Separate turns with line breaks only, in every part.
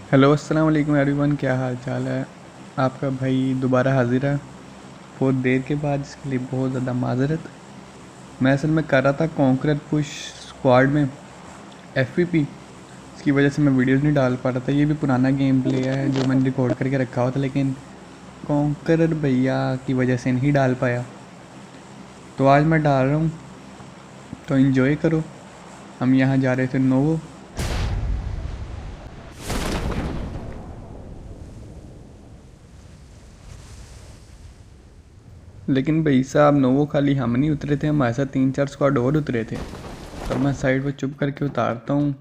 Hello अस्सलाम वालेकुम everyone, क्या हाल चाल है। आपका भाई दोबारा हाजिर है बहुत देर के बाद। इसके लिए बहुत ज़्यादा माजरत। मैं असल में कर रहा था कॉन्करर पुश स्क्वाड में एफपीपी। इसकी वजह से मैं वीडियोस नहीं डाल पा रहा था। ये भी पुराना गेम प्ले है जो मैंने रिकॉर्ड करके रखा हुआ था, लेकिन कॉन्करर भैया की वजह से नहीं डाल पाया। तो आज मैं डाल रहा हूँ, तो इन्जॉय करो। हम यहाँ जा रहे थे नोवो। लेकिन भाई साहब, नोवो खाली हम नहीं उतरे थे, हमारे साथ 3-4 स्क्वाड और उतरे थे। तो मैं साइड पर चुप करके उतारता हूँ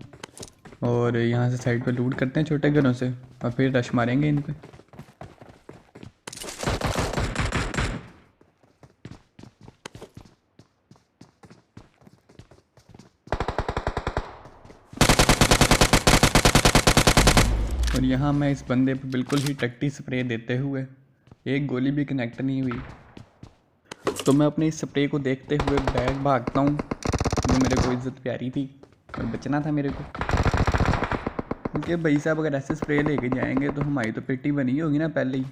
और यहाँ से साइड पे लूट करते हैं छोटे घरों से, और फिर रश मारेंगे इन पे। और यहाँ मैं इस बंदे पे बिल्कुल ही टट्टी स्प्रे देते हुए, एक गोली भी कनेक्ट नहीं हुई, तो मैं अपने इस स्प्रे को देखते हुए बैग भागता हूँ। जो मेरे को इज्जत प्यारी थी और बचना था मेरे को, क्योंकि भाई साहब अगर ऐसे स्प्रे लेके जाएंगे तो हमारी तो पेटी बनी होगी ना पहले ही।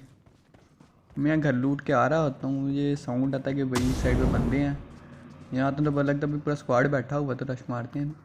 मैं यहाँ घर लूट के आ रहा होता हूँ, मुझे साउंड आता है कि भाई इस साइड पे बंदे हैं। यहाँ तो डर लगता है पूरा स्क्वाड बैठा हुआ, तो रश मारते हैं।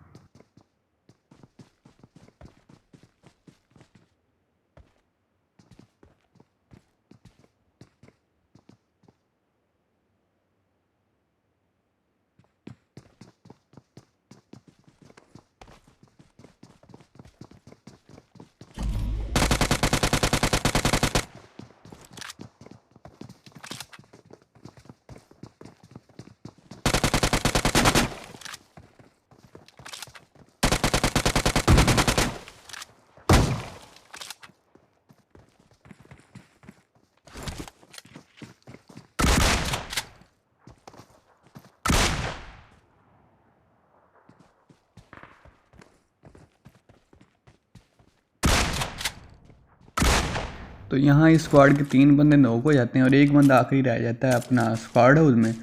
तो यहाँ इस स्क्वाड के 3 बंदे नॉक हो जाते हैं और एक बंदा आखिरी रह जाता है अपना स्क्वाड हाउस में।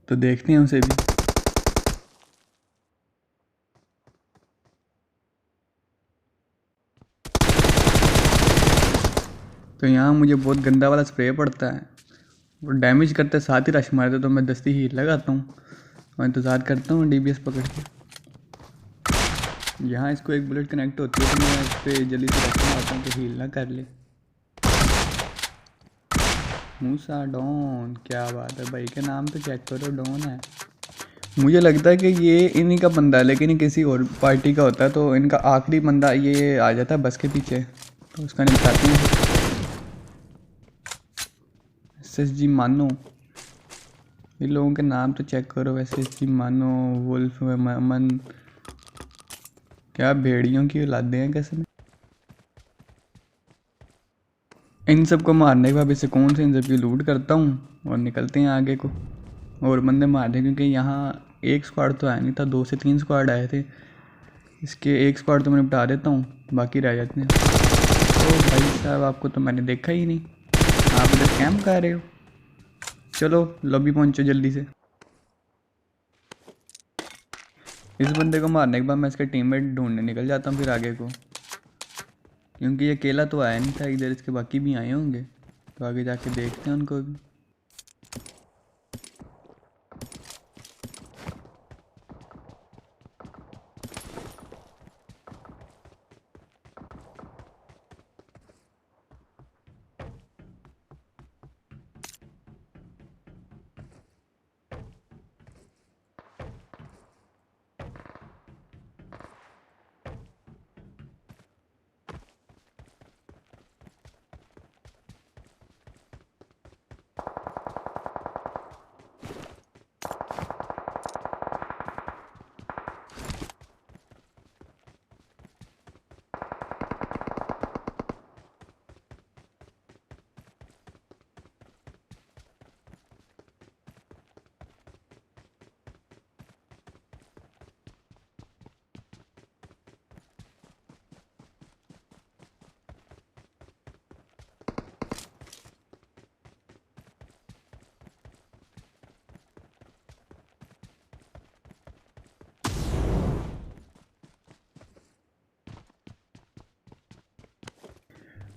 तो देखते हैं उसे भी। तो यहाँ मुझे बहुत गंदा वाला स्प्रे पड़ता है। वो डैमेज करते साथ ही रश मारते, तो मैं दस्ती हील लगाता हूँ और इंतज़ार करता हूँ डीबीएस पकड़ के। यहाँ इसको एक बुलेट कनेक्ट होती है, तो मैं इस पर जल्दी से रश मारता हूँ कि हील ना कर ले। मूसा डॉन, क्या बात है भाई, के नाम तो चेक करो, डॉन है। मुझे लगता है कि ये इन्हीं का बंदा है, लेकिन ये किसी और पार्टी का होता है। तो इनका आखिरी बंदा ये आ जाता है बस के पीछे, तो उसका निपटाते हैं। SSG मानो, इन लोगों के नाम तो चेक करो। SSG मानो, वुल्फ, अमन, क्या भेड़ियों की औलादे हैं कसम। इन सबको मारने के बाद सुकून से इन सबकी लूट करता हूँ और निकलते हैं आगे को और बंदे मारते, क्योंकि यहाँ एक स्क्वाड तो आया नहीं था, 2 से 3 स्क्वाड आए थे। इसके एक स्क्वाड तो मैं निपटा देता हूँ, बाकी रह जाते हैं। तो भाई साहब, आपको तो मैंने देखा ही नहीं, आप इधर कैंप कर रहे हो। चलो लॉबी पहुँचो जल्दी से। इस बंदे को मारने के बाद मैं इसके टीममेट ढूंढने निकल जाता हूँ फिर आगे को, क्योंकि ये अकेला तो आया नहीं था, इधर इसके बाकी भी आए होंगे। तो आगे जाके देखते हैं उनको भी।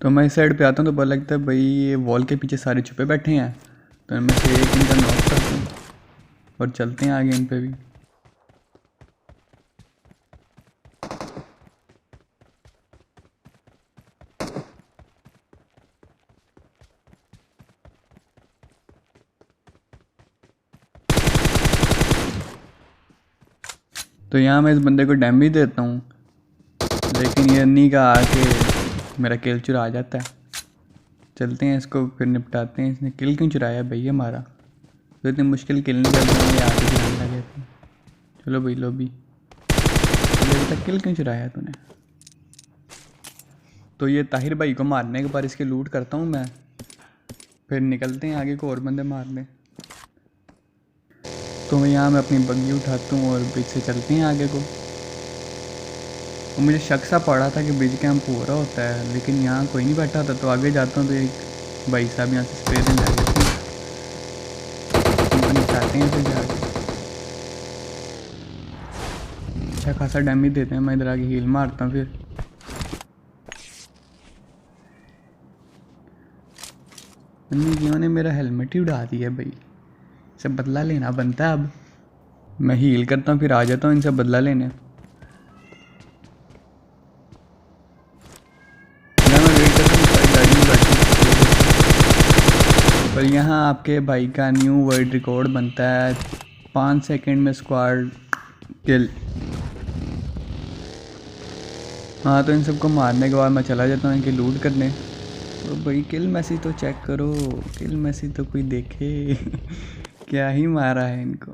तो मैं इस साइड पे आता हूँ तो पता लगता है भाई ये वॉल के पीछे सारे छुपे बैठे हैं। तो इनमें से एक इनका नॉक करता हूँ और चलते हैं आगे इन पे भी। तो यहाँ मैं इस बंदे को डैमेज देता हूँ, लेकिन ये अन्नी का आके मेरा किल चुरा जाता है। चलते हैं इसको फिर निपटाते हैं। इसने किल क्यों चुराया भाई हमारा? तो इतनी मुश्किल किल नहीं करते हैं, ये आके चुराने लगे थे। चलो भाई लो भी, अभी तक किल क्यों चुराया तूने? तो ये ताहिर भाई को मारने के बाद इसके लूट करता हूँ मैं, फिर निकलते हैं आगे को और बंदे मारने। तो यहाँ मैं अपनी बग्गी उठाता हूँ और ब्रिज से चलते हैं आगे को। और मुझे शक सा पड़ा था कि ब्रिज कैंप पूरा होता है, लेकिन यहाँ कोई नहीं बैठा था। तो आगे जाता हूँ तो एक भाई साहब यहाँ से स्प्रे देने लगे थे, उनको निपटाते हैं फिर जाके। अच्छा खासा डैमेज देते हैं। मैं इधर आगे हील मारता हूँ फिर। इन्होंने मेरा हेलमेट ही उड़ा दिया भाई, इसे बदला लेना बनता है अब। मैं हील करता हूँ फिर आ जाता हूँ इनसे बदला लेने। मैं वेट करता हूँ सारी गाड़ी में बैठी। और यहाँ आपके भाई का न्यू वर्ल्ड रिकॉर्ड बनता है 5 सेकंड में स्क्वाड किल। हाँ तो इन सबको मारने के बाद मैं चला जाता हूँ इनकी लूट करने। तो भाई किल मैसेज तो चेक करो, किल मैसेज तो कोई देखे। क्या ही मारा है इनको।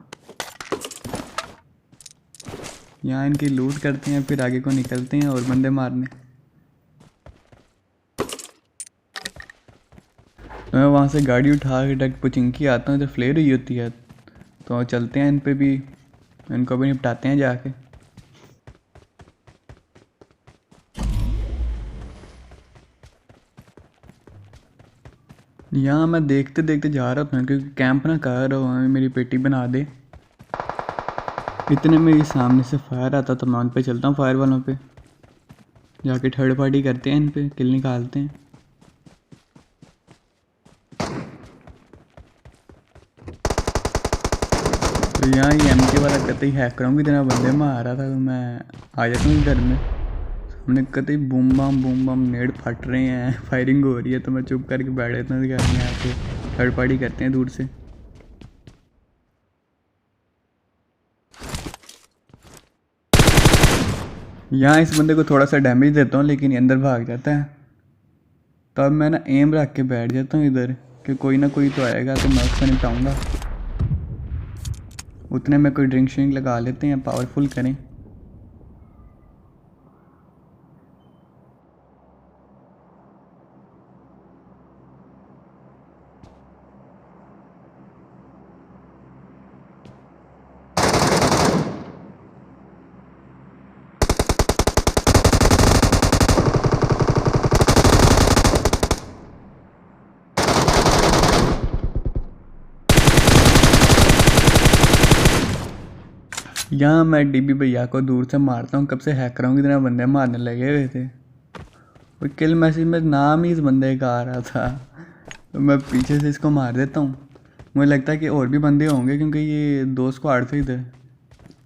यहाँ इनकी लूट करते हैं फिर आगे को निकलते हैं और बंदे मारने। तो मैं वहाँ से गाड़ी उठा के डायरेक्ट पुचिंकी आता हूँ, इधर फ्लेयर हुई होती है। तो चलते हैं इन पे भी, इनको भी निपटाते हैं जाके। यहाँ मैं देखते देखते जा रहा था क्योंकि कैंप ना कह रहा हूँ मेरी पेटी बना दे। इतने में ही सामने से फायर आता तो मैं उन पे चलता हूँ, फायर वालों पे जाके थर्ड पार्टी करते हैं, इन पे किल निकालते हैं। तो यहाँ ये एमके वाला कतई हैकरों की तरह बंदे में आ रहा था। तो मैं आ जाता हूँ घर में, सामने कतई बूम बम नेड फट रहे हैं, फायरिंग हो रही है। तो मैं चुप करके बैठ जाता हूँ घर में आके, थर्ड पार्टी करते हैं दूर से। यहाँ इस बंदे को थोड़ा सा डैमेज देता हूँ लेकिन ये अंदर भाग जाता है। तो अब मैं ना एम रख के बैठ जाता हूँ इधर कि कोई ना कोई तो आएगा तो मैं उसको निपटाऊँगा। उतने में कोई ड्रिंक श्रिंक लगा लेते हैं, पावरफुल करें। यहाँ मैं डीबी भैया को दूर से मारता हूँ, कब से हैकरों की तरह बंदे मारने लगे हुए थे। और किल मैसेज में नाम ही इस बंदे का आ रहा था। तो मैं पीछे से इसको मार देता हूँ। मुझे लगता है कि और भी बंदे होंगे क्योंकि ये 2 स्क्वाड थे इधर,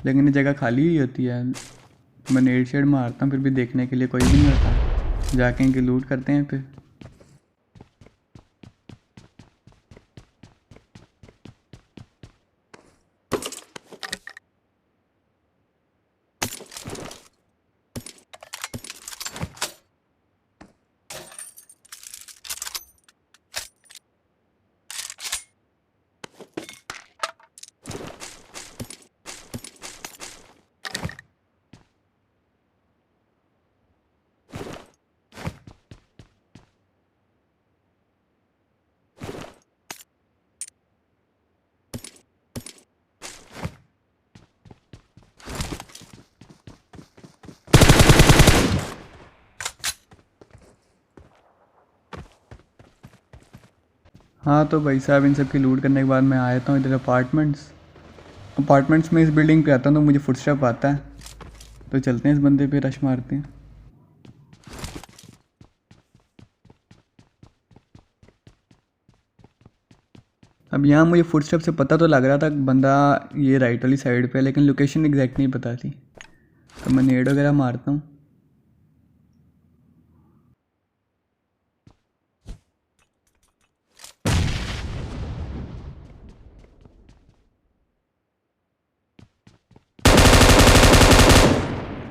लेकिन ये जगह खाली ही होती है। मैं नेट शेड मारता हूँ फिर भी देखने के लिए कोई भी नहीं होता। जाके इनकी लूट करते हैं फिर। हाँ तो भाई साहब इन सब की लूट करने के बाद मैं आया हूँ इधर अपार्टमेंट्स में। इस बिल्डिंग पे आता हूँ तो मुझे फुटस्टेप आता है। तो चलते हैं इस बंदे पे रश मारते हैं। अब यहाँ मुझे फुटस्टेप से पता तो लग रहा था बंदा ये राइट वाली साइड पे है, लेकिन लोकेशन एग्जैक्ट नहीं पता थी। तो मैं नेड वगैरह मारता हूँ।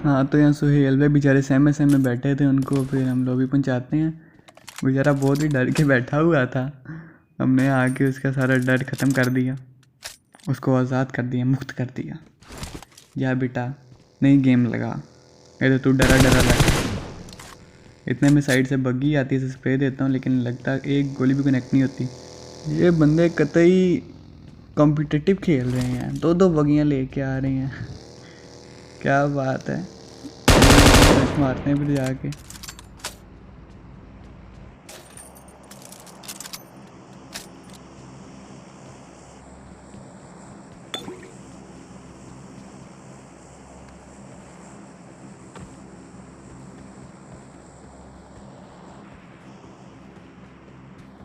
हाँ, तो यहाँ सुहेल भाई बेचारे सहमे सहमे बैठे थे, उनको फिर हम लॉबी पहुँचाते हैं। बेचारा बहुत ही डर के बैठा हुआ था, हमने आके उसका सारा डर ख़त्म कर दिया, उसको आज़ाद कर दिया, मुक्त कर दिया। या बेटा नहीं गेम लगा, ये तो तू डरा डरा लगा। इतने में साइड से बग्गी आती है, स्प्रे देता हूँ, लेकिन लगता एक गोली भी कनेक्ट नहीं होती। ये बंदे कतई कॉम्पिटिटिव खेल रहे हैं, दो दो बगियाँ लेके आ रहे हैं। क्या बात है, मारते हैं फिर जाके।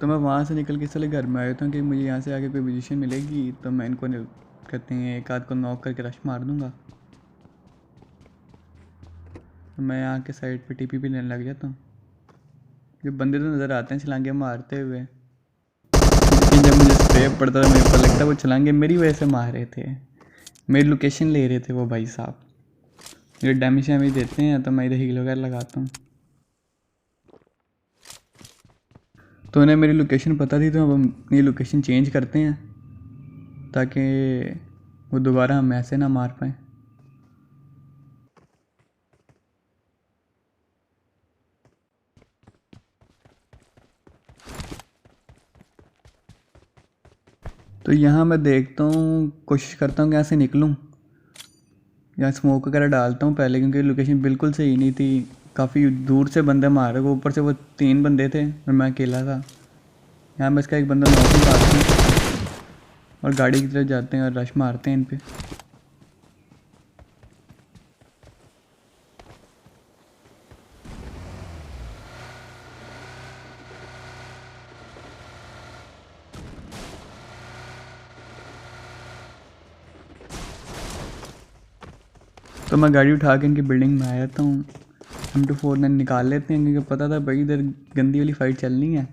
तो मैं वहाँ से निकल के इसलिए घर में आया था कि मुझे यहाँ से आगे कोई पोजीशन मिलेगी तो मैं इनको कहते हैं एक आध को नॉक करके रश मार दूँगा। तो मैं यहाँ के साइड पे टीपी भी लेने लग जाता हूँ। ये बंदे तो नज़र आते हैं छलांगे मारते हुए, लेकिन जब मुझे स्प्रे पड़ता था मेरे को लगता है वो छलांगे मेरी वजह से मार रहे थे, मेरी लोकेशन ले रहे थे वो भाई साहब। ये डैमेज शैमेज देते हैं तो मैं इधर हील वगैरह लगाता हूँ। तो उन्हें मेरी लोकेशन पता थी, तो अब हम अपनी लोकेशन चेंज करते हैं ताकि वो दोबारा हम ऐसे ना मार पाएँ। तो यहाँ मैं देखता हूँ, कोशिश करता हूँ कि यहाँ से निकलूँ। यहाँ स्मोक वगैरह डालता हूँ पहले, क्योंकि लोकेशन बिल्कुल सही नहीं थी, काफ़ी दूर से बंदे मार रहे, वो ऊपर से वो 3 बंदे थे और मैं अकेला था। यहाँ मैं इसका एक बंदा नॉक मारता हूँ और गाड़ी की तरफ जाते हैं और रश मारते हैं इन पे। तो मैं गाड़ी उठा के इनकी बिल्डिंग में आ जाता हूँ। M249 निकाल लेते हैं, क्योंकि पता था भाई इधर गंदी वाली फाइट चलनी है।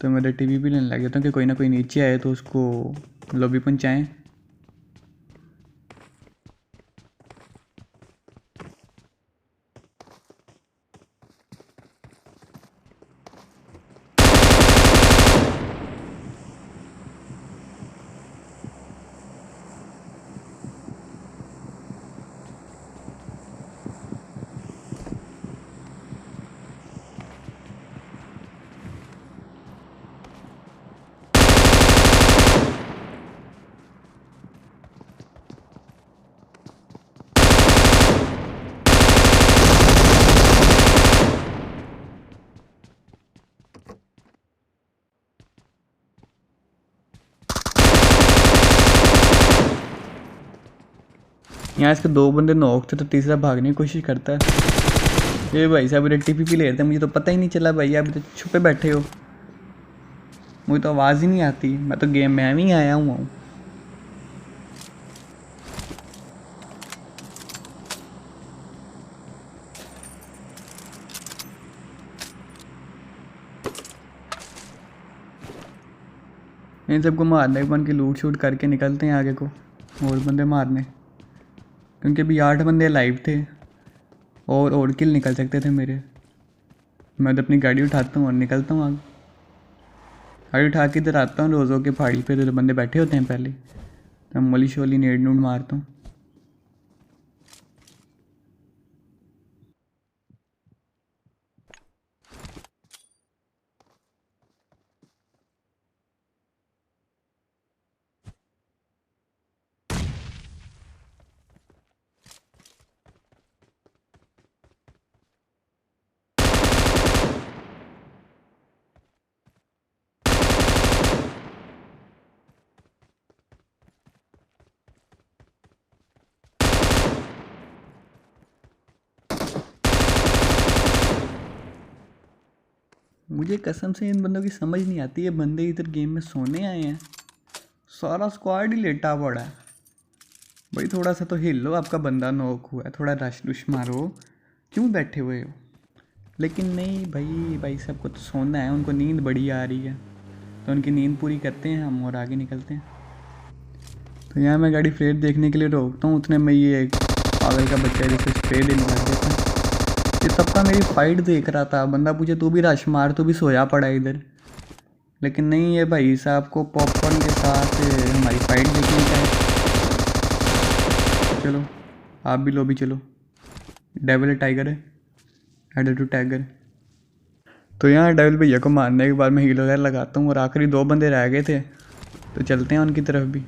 तो मैं इधर टीवी भी लेने लग जाता हूँ कि कोई ना कोई नीचे आए तो उसको लॉबी पहुँचाएँ। यहाँ इसके 2 बंदे नॉक थे, तो तीसरा भागने की कोशिश करता है। ये भाई साहब टीपी ले रहे थे, मुझे तो पता ही नहीं चला भैया, अभी तो छुपे बैठे हो, मुझे तो आवाज़ ही नहीं आती, मैं तो गेम में ही आया हुआ हूँ। इन सबको मारने के बन के लूट शूट करके निकलते हैं आगे को और बंदे मारने, क्योंकि अभी 8 बंदे लाइव थे और किल निकल सकते थे मेरे। मैं तो अपनी गाड़ी उठाता हूँ और निकलता हूँ आगे। गाड़ी उठा के इधर आता हूँ रोज़ों के पहाड़ी पे, तो बंदे बैठे होते हैं पहले, तो मली शोली नेड नूड मारता हूँ। मुझे कसम से इन बंदों की समझ नहीं आती। ये बंदे इधर गेम में सोने आए हैं, सारा स्क्वाड ही लेटा पड़ा है। भाई थोड़ा सा तो हिल लो, आपका बंदा नॉक हुआ है, थोड़ा रश रुश मारो, क्यों बैठे हुए हो? लेकिन नहीं भाई सबको तो सोना है, उनको नींद बड़ी आ रही है, तो उनकी नींद पूरी करते हैं हम और आगे निकलते हैं। तो यहाँ मैं गाड़ी फ्लेट देखने के लिए रोकता हूँ, उतने में ये एक पागल का बच्चा जैसे स्प्रे देने लग गया था। ये तब का मेरी फाइट देख रहा था, बंदा पूछे तू भी रश मार, तू भी सोया पड़ा है इधर। लेकिन नहीं, ये भाई साहब को पॉपकॉर्न के साथ हमारी फाइट देखने का है। चलो आप भी लो भी, चलो। डेविल टाइगर है, हेडर टू टाइगर। तो यहाँ डेविल भैया को मारने के बाद मैं हील वगैरह लगाता हूँ और आखिरी 2 बंदे रह गए थे, तो चलते हैं उनकी तरफ भी।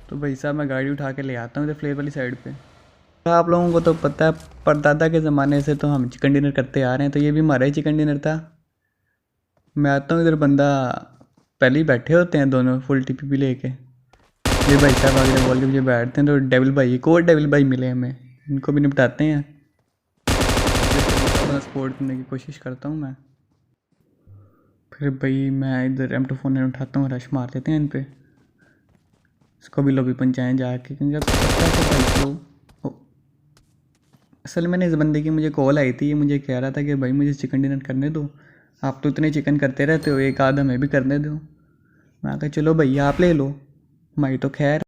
तो भाई साहब मैं गाड़ी उठा के ले आता हूँ इधर फ्लेवर वाली साइड पे। आप लोगों को तो पता है, परदादा के ज़माने से तो हम चिकन डिनर करते आ रहे हैं, तो ये भी हमारा ही चिकन डिनर था। मैं आता हूँ इधर, बंदा पहले ही बैठे होते हैं दोनों फुल टीपी भी लेके। ये भाई साहब आगे बोल के मुझे बैठते हैं, तो डेविल भाई, एक और डेविल भाई मिले हमें, इनको भी निपटाते हैं। अपना सपोर्ट करने की कोशिश करता हूँ मैं। फिर भाई मैं इधर M24 उठाता हूँ, रश मार देते हैं इन पे। इसको भी लॉबी पंचायत जाके, क्योंकि आपको पता है कि भाई को असल में इस बंदे की मुझे कॉल आई थी, ये मुझे कह रहा था कि भाई मुझे चिकन डिनर करने दो, आप तो इतने चिकन करते रहते हो, एक आध हमें भी करने दो। मैं कहा चलो भैया आप ले लो, भाई तो खैर